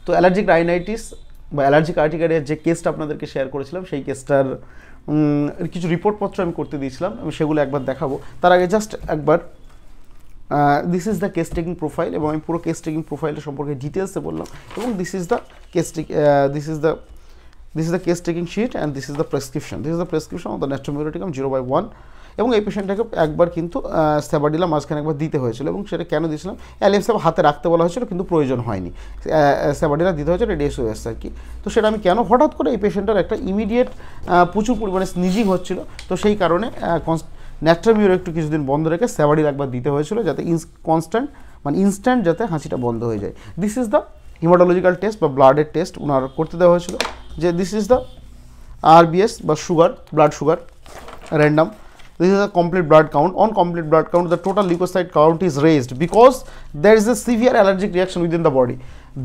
তো allergic rhinitis বা allergic আর্টিকারিয়ার যে কেসটা আপনাদেরকে শেয়ার করেছিলাম সেই কেসটার কিছু রিপোর্টপত্র আমি করতে দিয়েছিলাম, আমি সেগুলো একবার দেখাবো। তার আগে জাস্ট একবার this is the case taking profile, এবং আমি পুরো কেস টেকিং প্রোফাইলটা সম্পর্কে ডিটেলসে বললাম, এবং this is the case taking sheet and this is the prescription. This is the prescription of the natrum muriaticum 0/1, এবং এই পেশেন্টটাকে একবার কিন্তু স্যাবাডিলা মাঝখানে একবার দিতে হয়েছিল, এবং সেটা কেন দিয়েছিলাম, অ্যালিয়েপসাম হাতে রাখতে বলা হয়েছিল কিন্তু প্রয়োজন হয়নি, স্যাবাডিলা দিতে হয়েছিল রেডিএসওএস আর কি। তো সেটা আমি কেন, হঠাৎ করে এই পেশেন্টের একটা ইমিডিয়েট প্রচুর পরিমাণে স্নিজিং হচ্ছিল, তো সেই কারণে ন্যাট্রামিউর একটু কিছুদিন বন্ধ রেখে স্যাবাডিলা একবার দিতে হয়েছিল, যাতে কনস্ট্যান্ট মানে ইনস্ট্যান্ট যাতে হাঁচিটা বন্ধ হয়ে যায়। দিস ইজ দ্য হিমাটোলজিক্যাল টেস্ট বা ব্লাডের টেস্ট ওনার করতে দেওয়া হয়েছিল, যে দিস ইজ দ্য RBS বা sugar, blood sugar random. This is a complete blood count. On complete blood count, the total leukocyte count is raised because there is a severe allergic reaction within the body.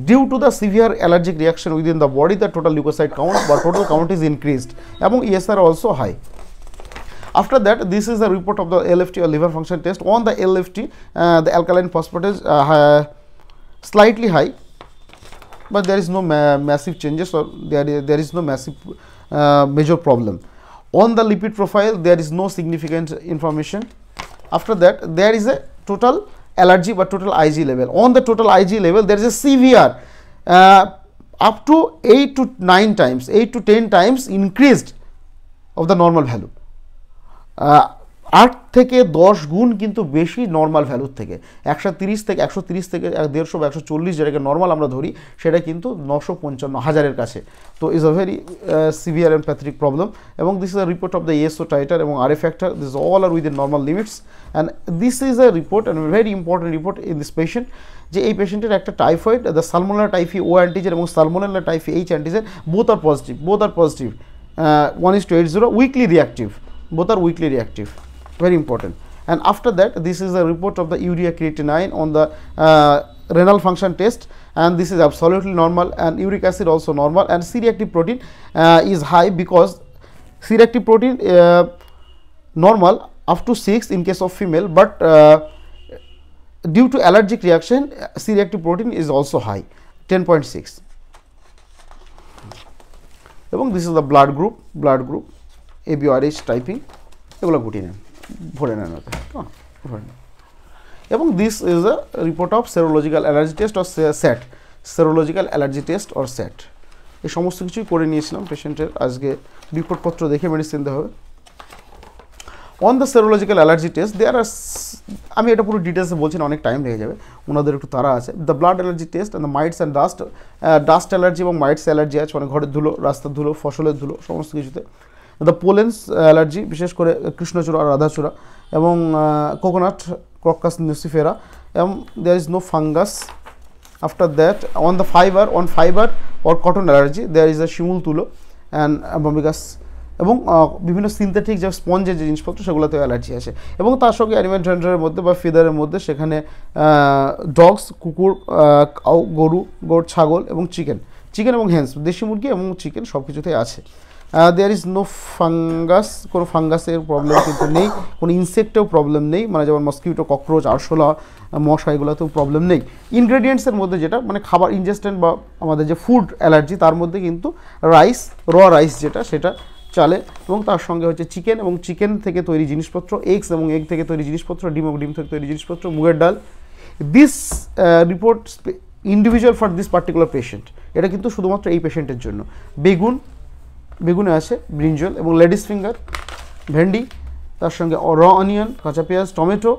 Due to the severe allergic reaction within the body, the total leukocyte count or total count is increased. Among ESR also high. After that, this is the report of the LFT or liver function test. On the LFT, the alkaline phosphatase slightly high, but there is no massive changes, or there is no massive major problem. On the lipid profile, there is no significant information. After that, there is a total allergy but total IG level. On the total IG level, there is a severe up to 8 to 9 times, 8 to 10 times increased of the normal value. 8 থেকে 10 গুণ কিন্তু বেশি normal ভ্যালুর থেকে। 130 থেকে 130 থেকে 150 বা 140 যেটাকে নর্মাল আমরা ধরি, সেটা কিন্তু 955,000-এর কাছে। তো is a very severe and pathetic problem, এবং this is a report of the ESO titre এবং RA factor, this all are within normal limits, and this is a report and very important report in this patient, যে এই পেশেন্টের একটা typhoid, the Salmonella typhi O antigen এবং Salmonella typhi H antigen, both are positive, 1:80, weakly reactive, both are weakly reactive, very important. And after that, this is a report of the urea creatinine on the renal function test, and this is absolutely normal, and uric acid also normal, and C-reactive protein is high because C-reactive protein normal up to 6 in case of female, but due to allergic reaction, C-reactive protein is also high, 10.6. এবং this is the blood group ABRH typing, এগুলো গুটিয়ে নেন, ভরে নেন ওতে, ভরে নেন। এবং this is a report of serological allergy test or SAT, serological allergy test or SAT, এই সমস্ত কিছুই করে নিয়েছিলাম পেশেন্টের। আজকে রিপোর্টপত্র দেখে মেডিসিন দেওয়া হবে। On the serological allergy test there are, আমি এটা পুরো ডিটেলসে বলছি না, অনেক টাইম লেগে যাবে, ওনাদের একটু তাড়া আছে। The blood allergy test and the mites and dust allergy এবং মাইটস অ্যালার্জি আছে, মানে ঘরের ধুলো, রাস্তার ধুলো, ফসলের ধুলো, সমস্ত কিছুতে। দ্য পোলেন্স অ্যালার্জি, বিশেষ করে কৃষ্ণচূড়া আর রাধাচূড়া, এবং কোকোনাট, ক্রকাস নিউসিফেরা, এবং there is no fungus. After that on the fibre or cotton allergy, there is a শিমুল তুলো অ্যান্ড বমিগাস, এবং বিভিন্ন সিনথেটিক যে স্পঞ্জের যে জিনিসপত্র সেগুলোতেও অ্যালার্জি আছে। এবং তার সঙ্গে অ্যানিম্যাল টেন্ডারের মধ্যে বা ফিদারের মধ্যে সেখানে ডগস, কুকুর, গরু, ছাগল এবং চিকেন এবং হেন্স, দেশি মুরগি এবং চিকেন সব কিছুতেই আছে। দেয়ার ইজ নো ফাঙ্গাস, কোনো ফাঙ্গাসের প্রবলেম কিন্তু নেই, কোনো ইনসেক্টেও প্রবলেম নেই, মানে যেমন মস্কিটো, ককরোচ, আরশোলা, মশা, এগুলোতেও প্রবলেম নেই। ইনগ্রেডিয়েন্টসের মধ্যে যেটা মানে খাবার ইনজেস্টেন্ট বা আমাদের যে ফুড অ্যালার্জি, তার মধ্যে কিন্তু রাইস, রাইস যেটা সেটা চালে, এবং তার সঙ্গে হচ্ছে চিকেন এবং চিকেন থেকে তৈরি জিনিসপত্র, এগস এবং এগ থেকে তৈরি জিনিসপত্র, ডিম এবং ডিম থেকে তৈরি জিনিসপত্র, মুগের ডাল। This report individual for this particular patient, এটা কিন্তু শুধুমাত্র এই পেশেন্টের জন্য। বেগুনে আছে ব্রিঞ্জল এবং লেডিস ফিঙ্গার, ভেন্ডি, তার সঙ্গে অনিয়ন, কাঁচা পেঁয়াজ, টমেটো,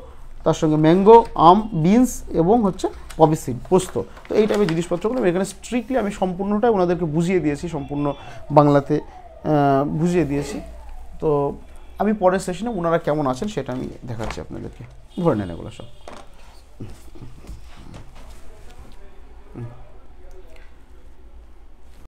তার সঙ্গে ম্যাঙ্গো, আম, বিনস এবং হচ্ছে পপি সিড, পোস্ত। তো এই টাইপের জিনিসপত্রগুলো এখানে স্ট্রিক্টলি আমি সম্পূর্ণটাই ওনাদেরকে বুঝিয়ে দিয়েছি, সম্পূর্ণ বাংলাতে বুঝিয়ে দিয়েছি। তো আমি পরের সেশনে ওনারা কেমন আছেন সেটা আমি দেখাচ্ছি আপনাদেরকে। ভরে নেন এগুলো সব।